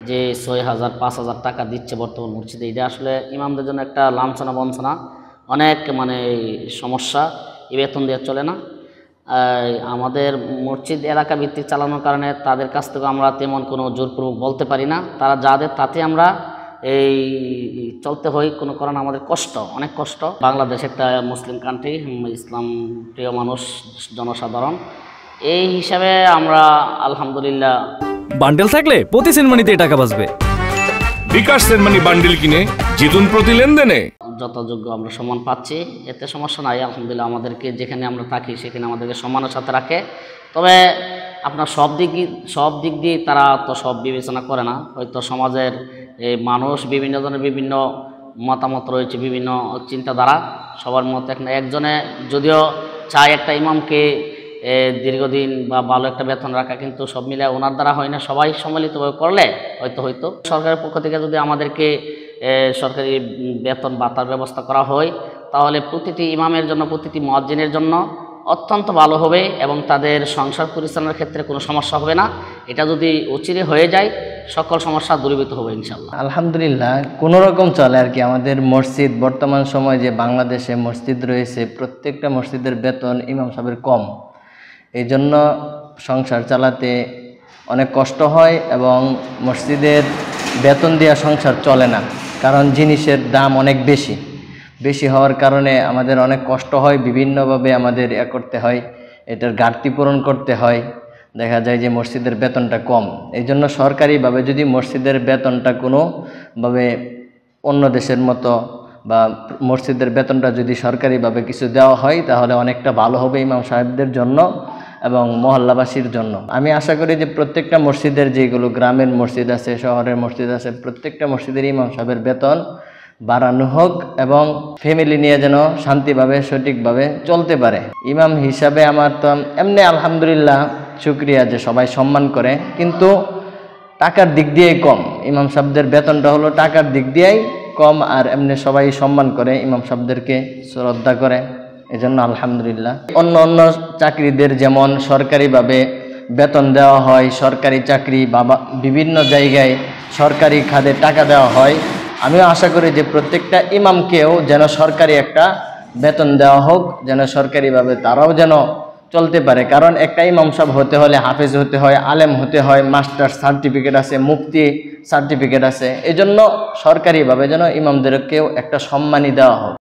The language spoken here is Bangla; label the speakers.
Speaker 1: যে ৬,০০০ ৫,০০০ টাকা দিচ্ছে বর্তমান মসজিদে, এটা আসলে ইমামদের জন্য একটা লাঞ্ছনা বঞ্চনা, অনেক সমস্যা। এই বেতন দিয়ে চলে না। আমাদের মসজিদ এলাকা ভিত্তিক চালানোর কারণে তাদের কাছ থেকে আমরা তেমন কোনো জোরপূর্বক বলতে পারি না। তারা যা দেয় তাতে আমরা এই চলতে হয়। কোনো কারণে আমাদের কষ্ট, অনেক কষ্ট। বাংলাদেশ একটা মুসলিম কান্ট্রি, ইসলাম প্রিয় মানুষ জনসাধারণ, এই হিসাবে আমরা আলহামদুলিল্লাহ।
Speaker 2: বান্ডেল থাকলে প্রতি সেনমানিতে টাকা বাঁচবে।
Speaker 3: বিকাশ সেনমানি বান্ডেল কিনে জিতুন প্রতি লেনদেনে।
Speaker 1: যথাযোগ্য আমরা সম্মান পাচ্ছি, এতে সমস্যা নাই আলহামদুলিল্লাহ। আমাদেরকে যেখানে আমরা থাকি সেখানে আমাদেরকে সম্মানের সাথে রাখে। তবে আপনার সব দিক দিয়ে তারা তো সব বিবেচনা করে না। হয়তো সমাজের মানুষ বিভিন্ন ধরনের বিভিন্ন মতামত রয়েছে, বিভিন্ন চিন্তাধারা, সবার মত একজনে যদিও চায় একটা ইমামকে দীর্ঘদিন বা ভালো একটা বেতন রাখা, কিন্তু সব মিলে ওনার দ্বারা হয় না। সবাই সম্মিলিতভাবে করলে হয়তো সরকারের পক্ষ থেকে যদি আমাদেরকে সরকারি বেতন ভাতার ব্যবস্থা করা হয়, তাহলে প্রতিটি ইমামের জন্য, প্রতিটি মুয়াজ্জিনের জন্য অত্যন্ত ভালো হবে এবং তাদের সংসার পরিচালনার ক্ষেত্রে কোনো সমস্যা হবে না। এটা যদি অচিরে হয়ে যায়, সকল সমস্যা দূরীভূত হবে ইনশাআল্লাহ।
Speaker 4: আলহামদুলিল্লাহ কোনো রকম চলে আর কি। আমাদের মসজিদ বর্তমান সময় যে বাংলাদেশে মসজিদ রয়েছে, প্রত্যেকটা মসজিদের বেতন ইমাম সাহেবের কম। এই জন্য সংসার চালাতে অনেক কষ্ট হয় এবং মসজিদের বেতন দেওয়া সংসার চলে না, কারণ জিনিসের দাম অনেক বেশি হওয়ার কারণে আমাদের অনেক কষ্ট হয়। বিভিন্নভাবে আমাদের করতে হয়, এটার ঘাটতি পূরণ করতে হয়। দেখা যায় যে মসজিদের বেতনটা কম। এই জন্য সরকারিভাবে যদি মসজিদের বেতনটা কোনোভাবে অন্য দেশের মতো বা মসজিদের বেতনটা যদি সরকারিভাবে কিছু দেওয়া হয়, তাহলে অনেকটা ভালো হবে ইমাম সাহেবদের জন্য এবং মহল্লাবাসীর জন্য। আমি আশা করি যে প্রত্যেকটা মসজিদের, যেগুলো গ্রামের মসজিদ আছে, শহরের মসজিদ আছে, প্রত্যেকটা মসজিদের ইমাম সাহেবের বেতন বাড়ানো হোক এবং ফ্যামিলি নিয়ে যেন শান্তিভাবে সঠিকভাবে চলতে পারে। ইমাম হিসাবে আমার তো এমনি আলহামদুলিল্লাহ শুকরিয়া যে সবাই সম্মান করে, কিন্তু টাকার দিক দিয়েই কম। ইমাম সাহেবদের বেতনটা হলো টাকার দিক দিয়েই কম, আর এমনি সবাই সম্মান করে, ইমাম সাহেবদেরকে শ্রদ্ধা করে, এজন্য আলহামদুলিল্লাহ। অন্য চাকরিদের যেমন সরকারিভাবে বেতন দেওয়া হয়, সরকারি চাকরি বা বিভিন্ন জায়গায় সরকারি খাতে টাকা দেওয়া হয়, আমিও আশা করি যে প্রত্যেকটা ইমামকেও যেন সরকারি একটা বেতন দেওয়া হোক, যেন সরকারিভাবে তারাও যেন চলতে পারে। কারণ একটা ইমাম সাহেব হতে হলে হাফেজ হতে হয়, আলেম হতে হয়, মাস্টার সার্টিফিকেট আছে, মুফতি সার্টিফিকেট আছে। এজন্য সরকারিভাবে যেন ইমামদেরকেও একটা সম্মানী দেওয়া হোক।